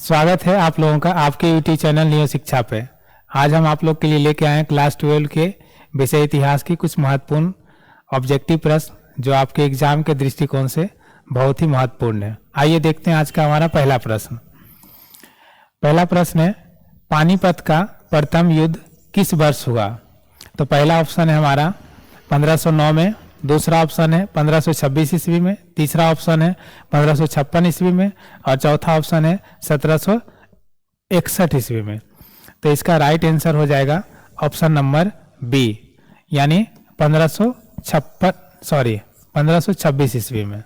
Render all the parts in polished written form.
स्वागत है आप लोगों का आपके यूट्यूब चैनल न्यू शिक्षा पे। आज हम आप लोग के लिए लेके आए हैं क्लास 12 के विषय इतिहास की कुछ महत्वपूर्ण ऑब्जेक्टिव प्रश्न जो आपके एग्जाम के दृष्टिकोण से बहुत ही महत्वपूर्ण है। आइए देखते हैं आज का हमारा पहला प्रश्न। पहला प्रश्न है, पानीपत का प्रथम युद्ध किस वर्ष हुआ? तो पहला ऑप्शन है हमारा 1509 में, दूसरा ऑप्शन है 1526 ईस्वी में, तीसरा ऑप्शन है 1556 ईस्वी में और चौथा ऑप्शन है 1761 ईस्वी में। तो इसका राइट आंसर हो जाएगा ऑप्शन नंबर बी, यानी 1526 ईस्वी में।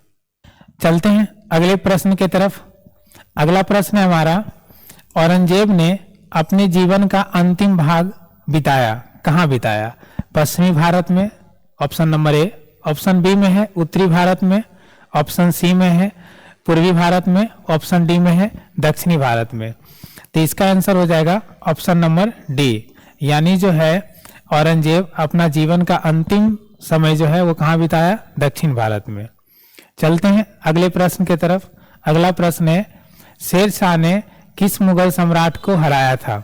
चलते हैं अगले प्रश्न की तरफ। अगला प्रश्न है हमारा, औरंगजेब ने अपने जीवन का अंतिम भाग बिताया कहाँ बिताया? पश्चिमी भारत में option number A, option B में है उत्तरी भारत में, ऑप्शन सी में है पूर्वी भारत में, ऑप्शन डी में है दक्षिणी भारत में। तो इसका आंसर हो जाएगा ऑप्शन नंबर डी, यानी जो है औरंगजेब अपना जीवन का अंतिम समय जो है वो कहाँ बिताया? दक्षिण भारत में। चलते हैं अगले प्रश्न की तरफ। अगला प्रश्न है, शेर शाह ने किस मुगल सम्राट को हराया था?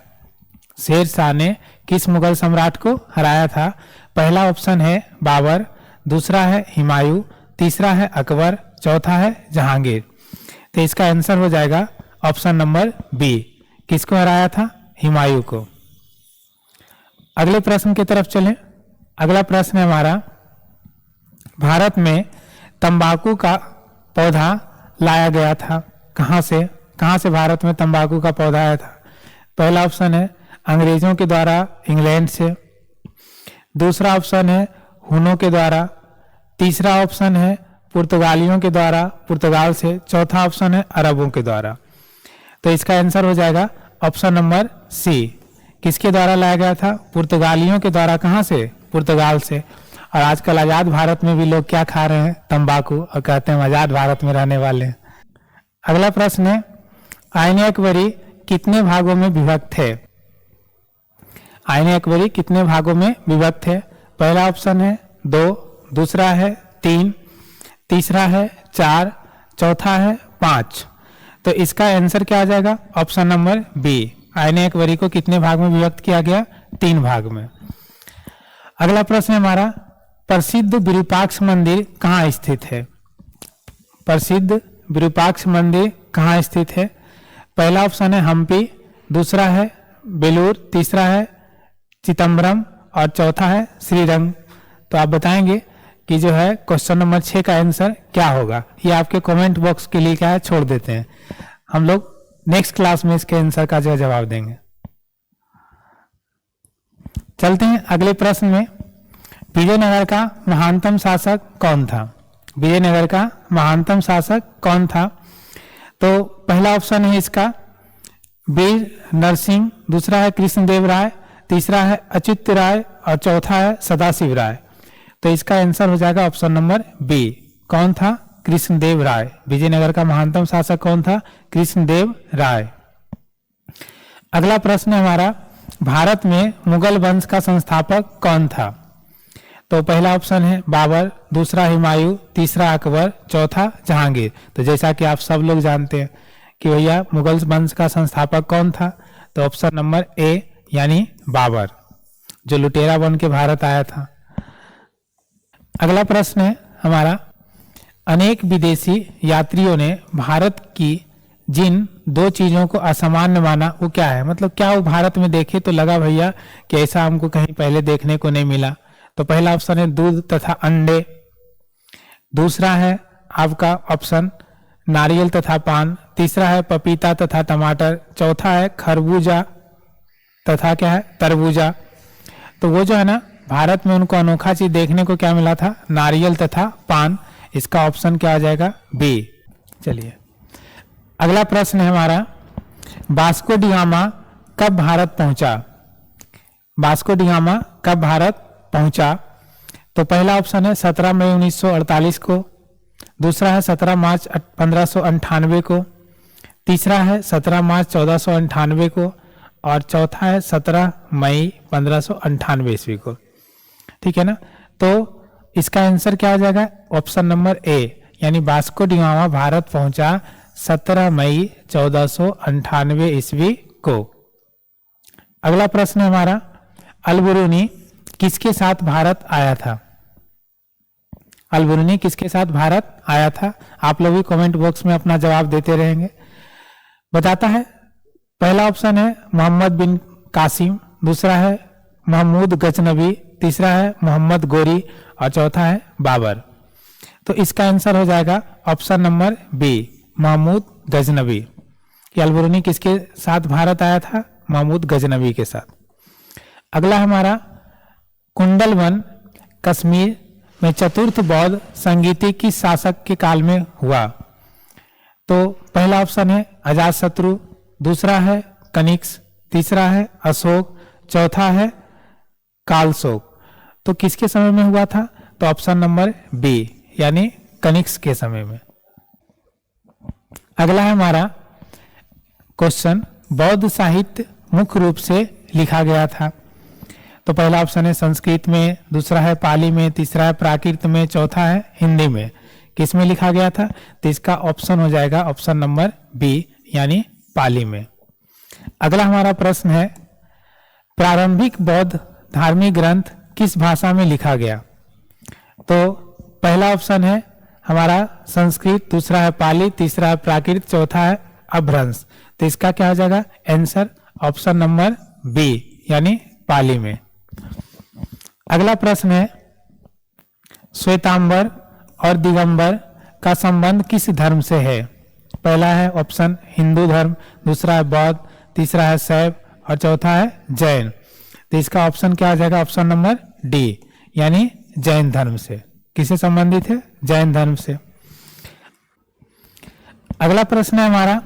शेर शाह ने किस मुगल सम्राट को हराया था? पहला ऑप्शन है बाबर, दूसरा है हुमायूं, तीसरा है अकबर, चौथा है जहांगीर। तो इसका आंसर हो जाएगा ऑप्शन नंबर बी, किसको हराया था? हुमायूं को। अगले प्रश्न की तरफ चलें। अगला प्रश्न है हमारा, भारत में तंबाकू का पौधा लाया गया था कहाँ से? कहाँ से भारत में तंबाकू का पौधा आया था? पहला ऑप्शन है अंग्रेजों के द्वारा इंग्लैंड से, दूसरा ऑप्शन है हुनों के द्वारा, तीसरा ऑप्शन है पुर्तगालियों के द्वारा पुर्तगाल से, चौथा ऑप्शन है अरबों के द्वारा। तो इसका आंसर हो जाएगा ऑप्शन नंबर सी, किसके द्वारा लाया गया था? पुर्तगालियों के द्वारा। कहाँ से? पुर्तगाल से। और आजकल आज़ाद भारत में भी लोग क्या खा रहे हैं? तंबाकू, और कहते हैं आज़ाद भारत में रहने वाले हैं। अगला प्रश्न है, आईने अकबरी कितने भागों में विभक्त है? आईने अकबरी कितने भागों में विभक्त है? पहला ऑप्शन है 2, दूसरा है 3, तीसरा है 4, चौथा है 5। तो इसका आंसर क्या आ जाएगा? ऑप्शन नंबर बी, आईने अकबरी को कितने भाग में विभक्त किया गया? 3 भाग में। अगला प्रश्न है हमारा, प्रसिद्ध विरूपाक्ष मंदिर कहाँ स्थित है? प्रसिद्ध विरूपाक्ष मंदिर कहाँ स्थित है? पहला ऑप्शन है हम्पी, दूसरा है बेलूर, तीसरा है चिदम्बरम और चौथा है श्रीरंग। तो आप बताएंगे कि जो है क्वेश्चन नंबर 6 का आंसर क्या होगा? ये आपके कमेंट बॉक्स के लिए क्या है छोड़ देते हैं, हम लोग नेक्स्ट क्लास में इसके आंसर का जो जवाब देंगे। चलते हैं अगले प्रश्न में। विजयनगर का महानतम शासक कौन था? विजयनगर का महानतम शासक कौन था? तो पहला ऑप्शन है इसका वीर नरसिंह, दूसरा है कृष्णदेव राय, तीसरा है अच्युत राय और चौथा है सदाशिव राय। तो इसका आंसर हो जाएगा ऑप्शन नंबर बी, कौन था? कृष्णदेव राय। विजयनगर का महानतम शासक कौन था? कृष्णदेव राय। अगला प्रश्न है हमारा, भारत में मुगल वंश का संस्थापक कौन था? तो पहला ऑप्शन है बाबर, दूसरा हुमायूं, तीसरा अकबर, चौथा जहांगीर। तो जैसा कि आप सब लोग जानते हैं कि भैया मुगल वंश का संस्थापक कौन था? तो ऑप्शन नंबर ए, यानी बाबर, जो लुटेरा बन के भारत आया था। अगला प्रश्न है हमारा, अनेक विदेशी यात्रियों ने भारत की जिन 2 चीजों को असामान्य माना वो क्या है? मतलब क्या वो भारत में देखे तो लगा भैया कि ऐसा हमको कहीं पहले देखने को नहीं मिला। तो पहला ऑप्शन है दूध तथा अंडे, दूसरा है आपका ऑप्शन नारियल तथा पान, तीसरा है पपीता तथा टमाटर, चौथा है खरबूजा तथा क्या है? तरबूजा। तो वो जो है ना भारत में उनको अनोखा चीज देखने को क्या मिला था? नारियल तथा पान। इसका ऑप्शन क्या आ जाएगा? बी। चलिए अगला प्रश्न है हमारा, वास्को डी गामा कब भारत पहुंचा? वास्को डी गामा कब भारत पहुंचा? तो पहला ऑप्शन है 17 मई 1948 को, दूसरा है 17 मार्च 1598 को, तीसरा है 17 मार्च 1498 को और चौथा है 17 मई 1598 ईस्वी को। ठीक है ना? तो इसका आंसर क्या हो जाएगा? ऑप्शन नंबर ए, यानी वास्को डी गामा भारत पहुंचा 17 मई 1498 ईस्वी को। अगला प्रश्न हमारा, अल-बुरूनी किसके साथ भारत आया था? अल-बुरूनी किसके साथ भारत आया था? आप लोग भी कमेंट बॉक्स में अपना जवाब देते रहेंगे। बताता है, पहला ऑप्शन है मोहम्मद बिन कासिम, दूसरा है महमूद गजनबी, तीसरा है मोहम्मद गोरी और चौथा है बाबर। तो इसका आंसर हो जाएगा option number B, Mahmud Ghaznavi. Al-Biruni किसके साथ भारत आया था? महमूद गजनबी के साथ। अगला हमारा, कुंडलवन कश्मीर में चतुर्थ बौद्ध संगीति किस शासक के काल में हुआ? तो पहला ऑप्शन है अजातशत्रु, दूसरा है कनिष्क, तीसरा है अशोक, चौथा है कालशोक। तो किसके समय में हुआ था? तो ऑप्शन नंबर बी, यानी कनिष्क के समय में। अगला है हमारा क्वेश्चन, बौद्ध साहित्य मुख्य रूप से लिखा गया था। तो पहला ऑप्शन है संस्कृत में, दूसरा है पाली में, तीसरा है प्राकृत में, चौथा है हिंदी में। किस में लिखा गया था? तो इसका ऑप्शन हो जाएगा ऑप्शन नंबर बी, यानी पाली में। अगला हमारा प्रश्न है, प्रारंभिक बौद्ध धार्मिक ग्रंथ किस भाषा में लिखा गया? तो पहला ऑप्शन है हमारा संस्कृत, दूसरा है पाली, तीसरा है प्राकृत, चौथा है अपभ्रंश। तो इसका क्या हो जाएगा आंसर? ऑप्शन नंबर बी, यानी पाली में। अगला प्रश्न है, श्वेतांबर और दिगंबर का संबंध किस धर्म से है? पहला है ऑप्शन हिंदू धर्म, दूसरा है बौद्ध, तीसरा है शैव और चौथा है जैन। तो इसका ऑप्शन क्या आ जाएगा? ऑप्शन नंबर डी, यानी जैन धर्म से। किससे संबंधित है? जैन धर्म से। अगला प्रश्न है हमारा,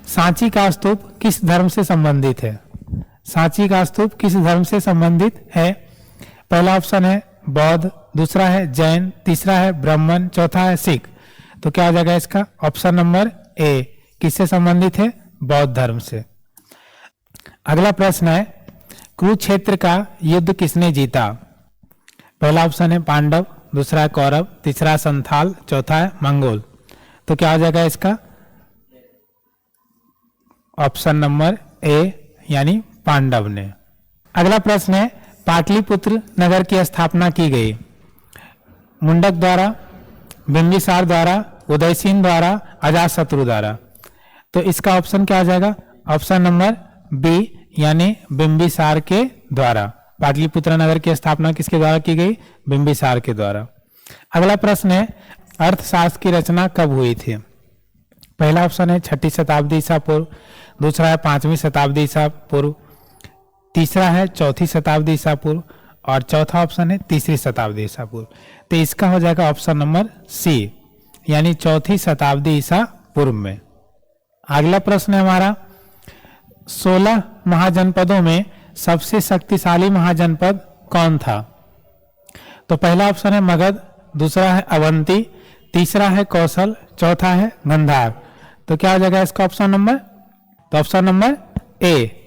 सांची का स्तूप किस धर्म से संबंधित है? सांची का स्तूप किस धर्म से संबंधित है? पहला ऑप्शन है बौद्ध, दूसरा है जैन, तीसरा है ब्राह्मण, चौथा है सिख। तो क्या हो जाएगा इसका? ऑप्शन नंबर ए, किससे संबंधित है? बौद्ध धर्म से। अगला प्रश्न है, कुरुक्षेत्र का युद्ध किसने जीता? पहला ऑप्शन है पांडव, दूसरा है कौरव, तीसरा है संथाल, चौथा है मंगोल। तो क्या हो जाएगा इसका? ऑप्शन नंबर ए, यानी पांडव ने। अगला प्रश्न है, पाटलिपुत्र नगर की स्थापना की गई? मुंडक द्वारा, बिंबिसार द्वारा, उदयसिंह द्वारा, अजातशत्रु द्वारा। तो इसका ऑप्शन क्या आ जाएगा? ऑप्शन नंबर बी, यानी बिंबिसार के द्वारा। पाटलिपुत्र नगर की स्थापना किसके द्वारा की गई? बिंबिसार के द्वारा। अगला प्रश्न है, अर्थशास्त्र की रचना कब हुई थी? पहला ऑप्शन है 6ठी शताब्दी ईसा पूर्व, दूसरा है 5वीं शताब्दी ईसा पूर्व, तीसरा है 4थी शताब्दी ईसा पूर्व और चौथा ऑप्शन है 3री शताब्दी ईसा पूर्व। तो इसका हो जाएगा ऑप्शन नंबर सी, यानी 4थी शताब्दी ईसा पूर्व में। अगला प्रश्न है हमारा, 16 महाजनपदों में सबसे शक्तिशाली महाजनपद कौन था? तो पहला ऑप्शन है मगध, दूसरा है अवंती, तीसरा है कौशल, चौथा है गंधार। तो क्या हो जाएगा इसका ऑप्शन नंबर? तो ऑप्शन नंबर ए,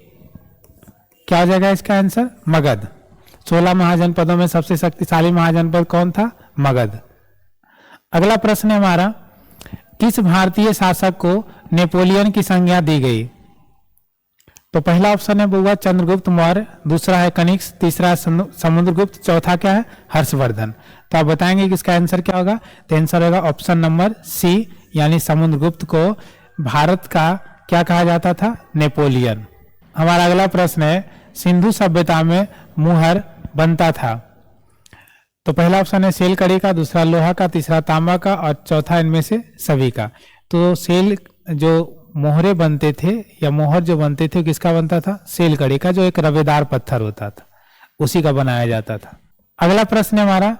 क्या हो जाएगा इसका आंसर? मगध। 16 महाजनपदों में सबसे शक्तिशाली महाजनपद कौन था? मगध। अगला प्रश्न है हमारा, किस भारतीय शासक को नेपोलियन की संज्ञा दी गई? तो पहला ऑप्शन है होगा चंद्रगुप्त मौर्य, दूसरा है कनिष्क, तीसरा है समुद्रगुप्त, चौथा क्या है? हर्षवर्धन। तो आप बताएंगे कि इसका आंसर क्या होगा? तो आंसर होगा ऑप्शन नंबर सी, यानी समुद्रगुप्त को भारत का क्या कहा जाता था? नेपोलियन। हमारा अगला प्रश्न है, सिंधु सभ्यता में मुहर बनता था? तो पहला ऑप्शन है सेल कड़ी का, दूसरा लोहा का, तीसरा तांबा का और चौथा इनमें से सभी का। तो सेल जो मोहरे बनते थे या मोहर जो बनते थे किसका बनता था? सेल कड़ी का, जो एक रवेदार पत्थर होता था उसी का बनाया जाता था। अगला प्रश्न है हमारा,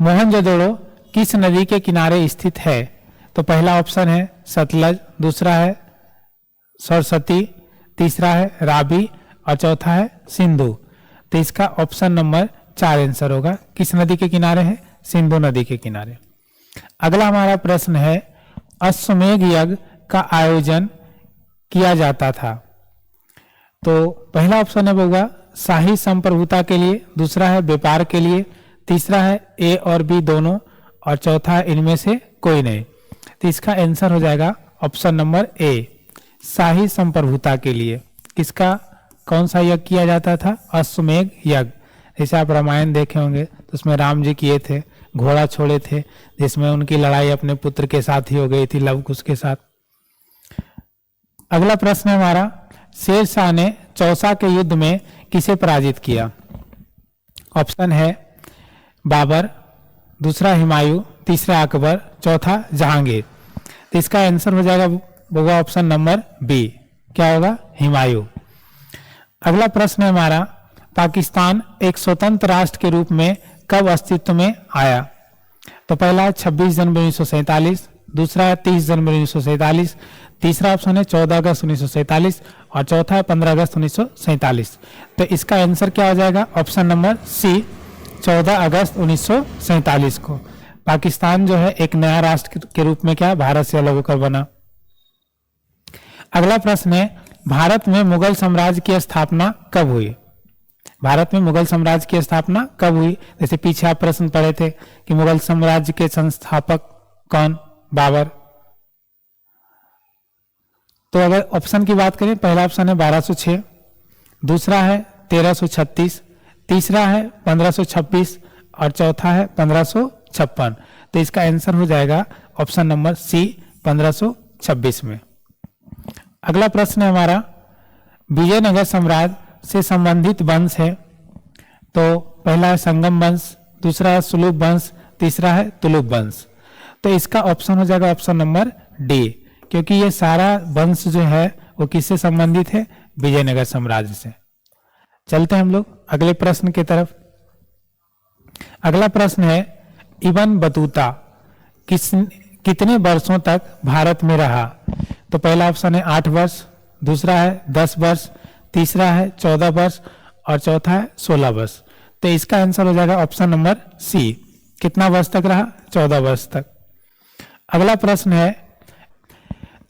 मोहनजोदड़ो किस नदी के किनारे स्थित है? तो पहला ऑप्शन है सतलज, दूसरा है सरस्वती, तीसरा है रावी और चौथा है सिंधु। तो इसका ऑप्शन नंबर 4 आंसर होगा। किस नदी के किनारे है? सिंधु नदी के किनारे। अगला हमारा प्रश्न है, अश्वमेध यज्ञ का आयोजन किया जाता था? तो पहला ऑप्शन है होगा शाही संप्रभुता के लिए, दूसरा है व्यापार के लिए, तीसरा है ए और बी दोनों और चौथा है इनमें से कोई नहीं। तो इसका आंसर हो जाएगा ऑप्शन नंबर ए, शाही संप्रभुता के लिए। किसका कौन सा यज्ञ किया जाता था? अश्वमेध यज्ञ। जैसे आप रामायण देखे होंगे तो उसमें राम जी किए थे, घोड़ा छोड़े थे, जिसमें उनकी लड़ाई अपने पुत्र के साथ ही हो गई थी, लवकुश के साथ। अगला प्रश्न है हमारा, शेरशाह ने चौसा के युद्ध में किसे पराजित किया? ऑप्शन है बाबर, दूसरा हुमायूं, तीसरा अकबर, चौथा जहांगीर। तो इसका आंसर हो जाएगा होगा ऑप्शन नंबर बी, क्या होगा? हुमायूं। अगला प्रश्न है हमारा, पाकिस्तान एक स्वतंत्र राष्ट्र के रूप में कब अस्तित्व में आया? तो पहला है 26 जनवरी 1947, दूसरा है 30 जनवरी 1947, तीसरा ऑप्शन है 14 अगस्त 1947 और चौथा है 15 अगस्त 1947। तो इसका आंसर क्या हो जाएगा? ऑप्शन नंबर सी, 14 अगस्त 1947 को पाकिस्तान जो है एक नया राष्ट्र के रूप में क्या भारत से अलग होकर बना। अगला प्रश्न है, भारत में मुगल साम्राज्य की स्थापना कब हुई? भारत में मुगल साम्राज्य की स्थापना कब हुई? जैसे पीछे आप प्रश्न पढ़े थे कि मुगल साम्राज्य के संस्थापक कौन? बाबर। तो अगर ऑप्शन की बात करें, पहला ऑप्शन है 1206, दूसरा है 1336, तीसरा है 1526 और चौथा है 1556। तो इसका आंसर हो जाएगा ऑप्शन नंबर सी, 1526 में। अगला प्रश्न है हमारा, विजयनगर साम्राज्य से संबंधित वंश है। तो पहला है संगम वंश, दूसरा है सुलूप वंश, तीसरा है तुलुप वंश। तो इसका ऑप्शन हो जाएगा ऑप्शन नंबर डी, क्योंकि ये सारा वंश जो है वो किससे संबंधित है? विजयनगर साम्राज्य से। चलते हैं हम लोग अगले प्रश्न की तरफ। अगला प्रश्न है, इब्न बतूता कितने वर्षों तक भारत में रहा? तो पहला ऑप्शन है 8 वर्ष, दूसरा है 10 वर्ष, तीसरा है 14 वर्ष और चौथा है 16 वर्ष। तो इसका आंसर हो जाएगा ऑप्शन नंबर सी, कितना वर्ष तक रहा? 14 वर्ष तक। अगला प्रश्न है,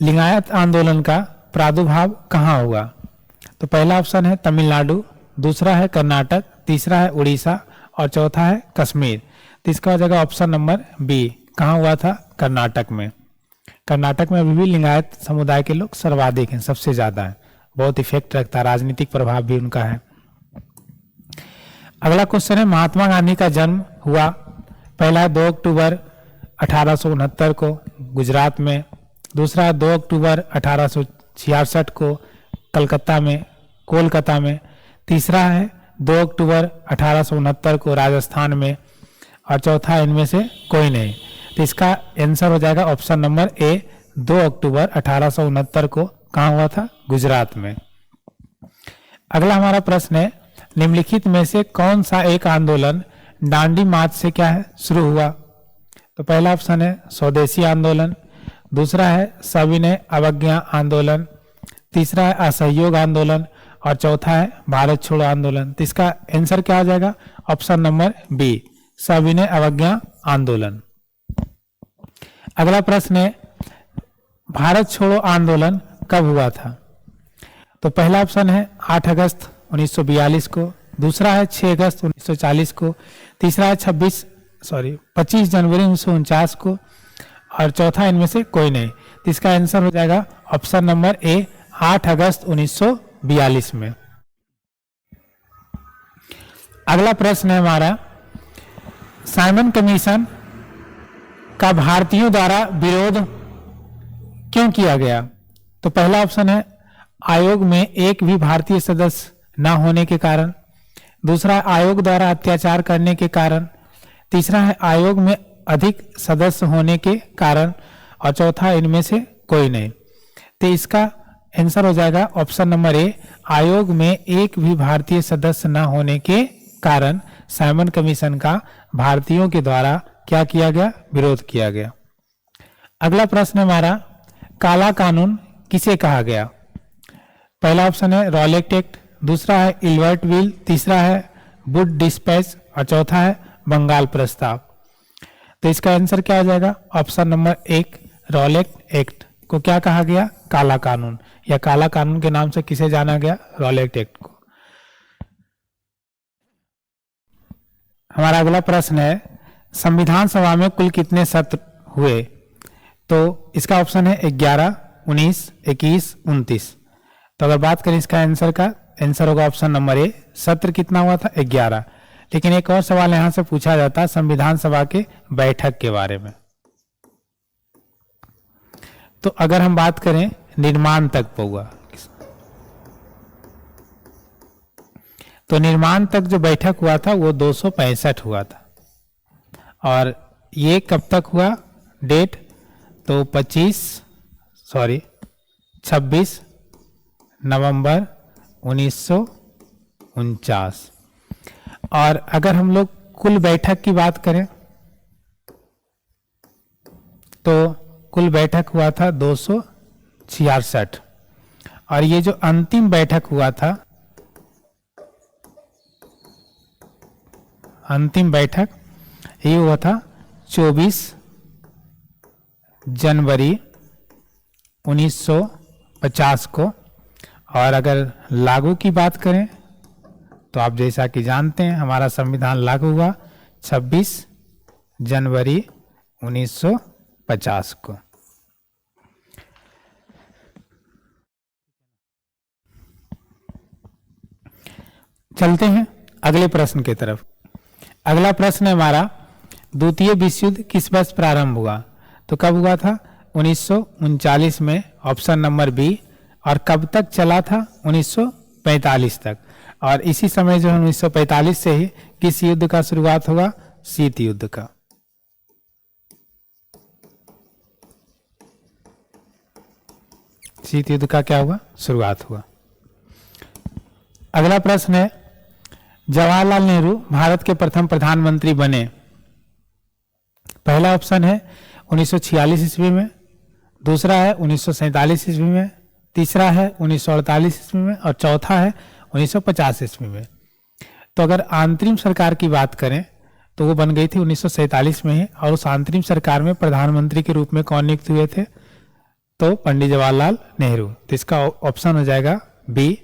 लिंगायत आंदोलन का प्रादुर्भाव कहाँ हुआ? तो पहला ऑप्शन है तमिलनाडु, दूसरा है कर्नाटक, तीसरा है उड़ीसा और चौथा है कश्मीर। तो इसका हो जाएगा ऑप्शन नंबर बी, कहाँ हुआ था? कर्नाटक में। कर्नाटक में अभी भी लिंगायत समुदाय के लोग सर्वाधिक हैं, सबसे ज्यादा है, बहुत इफेक्ट रखता है, राजनीतिक प्रभाव भी उनका है। अगला क्वेश्चन है, महात्मा गांधी का जन्म हुआ? पहला है 2 अक्टूबर 1869 को गुजरात में, दूसरा है 2 अक्टूबर 1866 को कोलकाता में, तीसरा है 2 अक्टूबर 1869 को राजस्थान में और चौथा इनमें से कोई नहीं। तो इसका आंसर हो जाएगा ऑप्शन नंबर ए, 2 अक्टूबर 1869 को कहाँ हुआ था? गुजरात में। अगला हमारा प्रश्न है, निम्नलिखित में से कौन सा एक आंदोलन डांडी मार्च से क्या है शुरू हुआ? तो पहला ऑप्शन है स्वदेशी आंदोलन, दूसरा है सविनय अवज्ञा आंदोलन, तीसरा है असहयोग आंदोलन और चौथा है भारत छोड़ो आंदोलन। तो इसका आंसर क्या हो जाएगा? ऑप्शन नंबर बी, सविनय अवज्ञा आंदोलन। अगला प्रश्न है, भारत छोड़ो आंदोलन कब हुआ था? तो पहला ऑप्शन है 8 अगस्त 1942 को, दूसरा है 6 अगस्त 1940 को, तीसरा है 25 जनवरी 1949 को और चौथा इनमें से कोई नहीं। तो इसका आंसर हो जाएगा ऑप्शन नंबर ए, 8 अगस्त 1942 में। अगला प्रश्न है हमारा, साइमन कमीशन का भारतीयों द्वारा विरोध क्यों किया गया? तो पहला ऑप्शन है आयोग में एक भी भारतीय सदस्य न होने के कारण, दूसरा है आयोग द्वारा अत्याचार करने के कारण, तीसरा है आयोग में अधिक सदस्य होने के कारण और चौथा इनमें से कोई नहीं। तो इसका आंसर हो जाएगा ऑप्शन नंबर ए, आयोग में एक भी भारतीय सदस्य न होने के कारण साइमन कमीशन का भारतीयों के द्वारा क्या किया गया? विरोध किया गया। अगला प्रश्न हमारा, काला कानून किसे कहा गया? पहला ऑप्शन है रॉलेट एक्ट, दूसरा है इल्बर्ट विल, तीसरा है वुड डिस्पैच और चौथा है बंगाल प्रस्ताव। तो इसका आंसर क्या हो जाएगा? ऑप्शन नंबर 1, रॉलेट एक्ट को क्या कहा गया? काला कानून, या काला कानून के नाम से किसे जाना गया? रॉलेट एक्ट को। हमारा अगला प्रश्न है, संविधान सभा में कुल कितने सत्र हुए? तो इसका ऑप्शन है 11, 19, 21, 29। तो अगर बात करें इसका आंसर का, आंसर होगा ऑप्शन नंबर ए। सत्र कितना हुआ था? 11। लेकिन एक और सवाल यहां से पूछा जाता है संविधान सभा के बैठक के बारे में। तो अगर हम बात करें निर्माण तक हुआ, तो निर्माण तक जो बैठक हुआ था वो 265 हुआ था। और ये कब तक हुआ डेट? तो 26 नवंबर 1949। और अगर हम लोग कुल बैठक की बात करें तो कुल बैठक हुआ था 266। और ये जो अंतिम बैठक हुआ था, अंतिम बैठक ये हुआ था 24 जनवरी 1950 को। और अगर लागू की बात करें तो आप जैसा कि जानते हैं हमारा संविधान लागू हुआ 26 जनवरी 1950 को। चलते हैं अगले प्रश्न की तरफ। अगला प्रश्न है हमारा, द्वितीय विश्व युद्ध किस वर्ष प्रारंभ हुआ? तो कब हुआ था? 1939 में, ऑप्शन नंबर बी। और कब तक चला था? 1945 तक। और इसी समय जो 1945 से ही किस युद्ध का शुरुआत हुआ? शीत युद्ध का। शीत युद्ध का क्या हुआ? शुरुआत हुआ। अगला प्रश्न है, जवाहरलाल नेहरू भारत के प्रथम प्रधानमंत्री बने? पहला ऑप्शन है 1946 ईस्वी में, दूसरा है 1947 ईस्वी में, तीसरा है 1948 ईस्वी में और चौथा है 1950 ईस्वी में। तो अगर अंतरिम सरकार की बात करें तो वो बन गई थी 1947 में ही। और उस अंतरिम सरकार में प्रधानमंत्री के रूप में कौन नियुक्त हुए थे? तो पंडित जवाहरलाल नेहरू। तो इसका ऑप्शन हो जाएगा बी,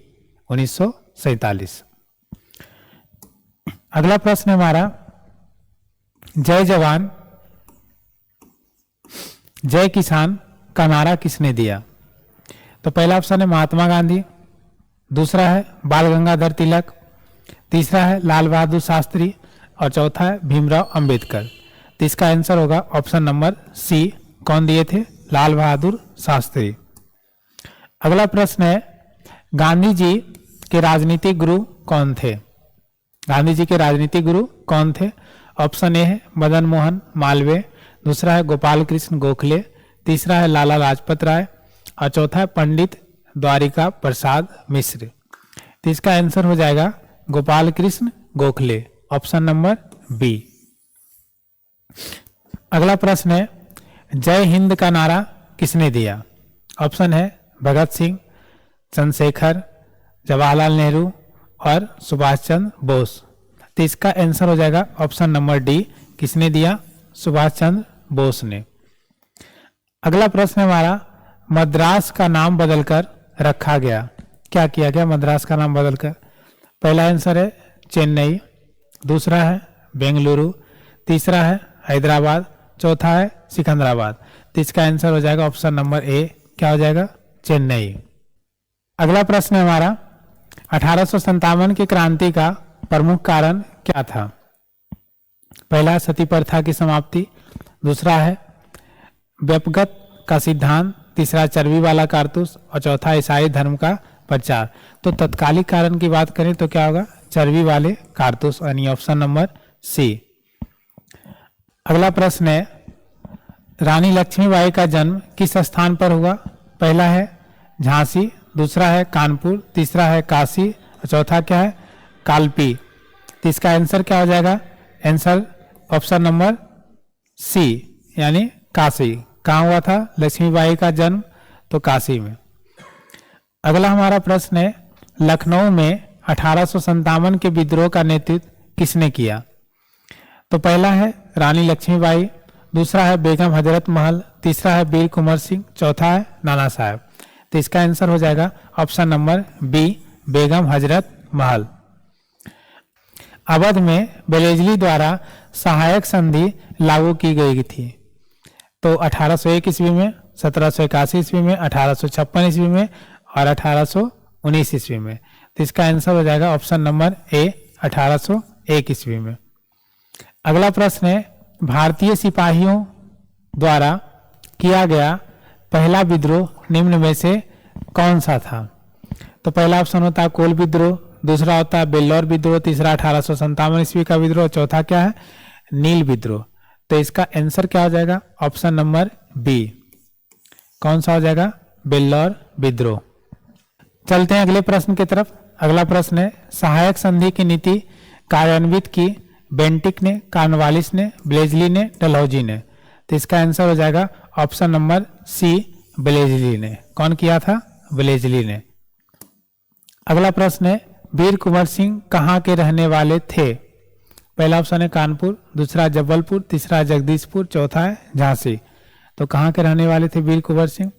1947। अगला प्रश्न है हमारा, जय जवान जय किसान का नारा किसने दिया? तो पहला ऑप्शन है महात्मा गांधी, दूसरा है बाल गंगाधर तिलक, तीसरा है लाल बहादुर शास्त्री और चौथा है भीमराव अंबेडकर। तो इसका आंसर होगा ऑप्शन नंबर सी। कौन दिए थे? लाल बहादुर शास्त्री। अगला प्रश्न है, गांधी जी के राजनीतिक गुरु कौन थे? गांधी जी के राजनीतिक गुरु कौन थे? ऑप्शन ए है मदन मोहन मालवीय, दूसरा है गोपाल कृष्ण गोखले, तीसरा है लाला लाजपत राय और चौथा है पंडित द्वारिका प्रसाद मिश्र। तो इसका आंसर हो जाएगा Gopal Krishna Gokhale, option number B. अगला प्रश्न है, जय हिंद का नारा किसने दिया? ऑप्शन है भगत सिंह, चंद्रशेखर, जवाहरलाल नेहरू और सुभाष चंद्र बोस। तो इसका आंसर हो जाएगा ऑप्शन नंबर डी। किसने दिया? सुभाष चंद्र बोस ने। अगला प्रश्न है हमारा, मद्रास का नाम बदलकर रखा गया? क्या किया गया मद्रास का नाम बदलकर? पहला आंसर है चेन्नई, दूसरा है बेंगलुरु, तीसरा है हैदराबाद, चौथा है सिकंदराबाद। तो इसका आंसर हो जाएगा ऑप्शन नंबर ए। क्या हो जाएगा? चेन्नई। अगला प्रश्न है हमारा, 1857 की क्रांति का प्रमुख कारण क्या था? पहला सती प्रथा की समाप्ति, दूसरा है व्यपगत का सिद्धांत, तीसरा चर्बी वाला कारतूस और चौथा ईसाई धर्म का प्रचार। तो तत्कालिक कारण की बात करें तो क्या होगा? चर्बी वाले कारतूस, यानी ऑप्शन नंबर सी। अगला प्रश्न है, रानी लक्ष्मीबाई का जन्म किस स्थान पर हुआ? पहला है झांसी, दूसरा है कानपुर, तीसरा है काशी और चौथा क्या है? कालपी। तो इसका आंसर क्या हो जाएगा? आंसर ऑप्शन नंबर सी, यानी काशी। कहाँ हुआ था लक्ष्मीबाई का जन्म? तो काशी में। अगला हमारा प्रश्न है, लखनऊ में 1857 के विद्रोह का नेतृत्व किसने किया? तो पहला है रानी लक्ष्मीबाई, दूसरा है बेगम हजरत महल, तीसरा है वीर कुंवर सिंह, चौथा है नाना साहब। तो इसका आंसर हो जाएगा option number B, Begum Hazrat Mahal. Awadh में बेलेजली द्वारा सहायक संधि लागू की गई थी। तो 1801 ईस्वी में, 1781 ईस्वी में, 1856 ईस्वी में और 1819 ईस्वी में। तो इसका आंसर हो जाएगा ऑप्शन नंबर ए, 1801 ईस्वी में। अगला प्रश्न है, भारतीय सिपाहियों द्वारा किया गया पहला विद्रोह निम्न में से कौन सा था? तो पहला ऑप्शन होता है कोल विद्रोह, दूसरा होता है बेल्लौर विद्रोह, तीसरा 1857 ईस्वी का विद्रोह, चौथा क्या है? नील विद्रोह। तो इसका आंसर क्या हो जाएगा? Option number B. कौन सा हो जाएगा? बेल्लौर विद्रोह। चलते हैं अगले प्रश्न की तरफ। अगला प्रश्न है, सहायक संधि की नीति कार्यान्वित की बेंटिक ने, कॉर्नवालिस ने, ब्लेजली ने, डलहौजी ने। तो इसका आंसर हो जाएगा ऑप्शन नंबर सी, ब्लेजली ने। कौन किया था? ब्लेजली ने। अगला प्रश्न है, वीर कुंवर सिंह कहाँ के रहने वाले थे? पहला ऑप्शन है कानपुर, दूसरा जबलपुर, तीसरा जगदीशपुर, चौथा है झांसी। तो कहाँ के रहने वाले थे वीर कुंवर सिंह?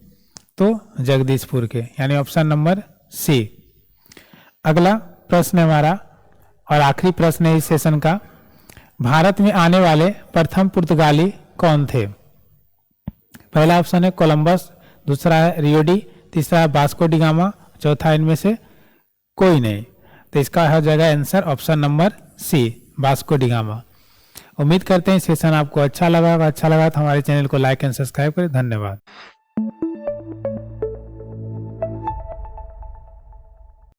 तो जगदीशपुर के, यानी ऑप्शन नंबर सी। अगला प्रश्न है हमारा और आखिरी प्रश्न है इस सेशन का, भारत में आने वाले प्रथम पुर्तगाली कौन थे? पहला ऑप्शन है कोलंबस, दूसरा है रियोडी, तीसरा है वास्को डी गामा, चौथा इनमें से कोई नहीं। तो इसका हो जाएगा answer option number C, Vasco da Gama. उम्मीद करते हैं सेशन आपको अच्छा लगा तो हमारे चैनल को लाइक एंड सब्सक्राइब करें। धन्यवाद।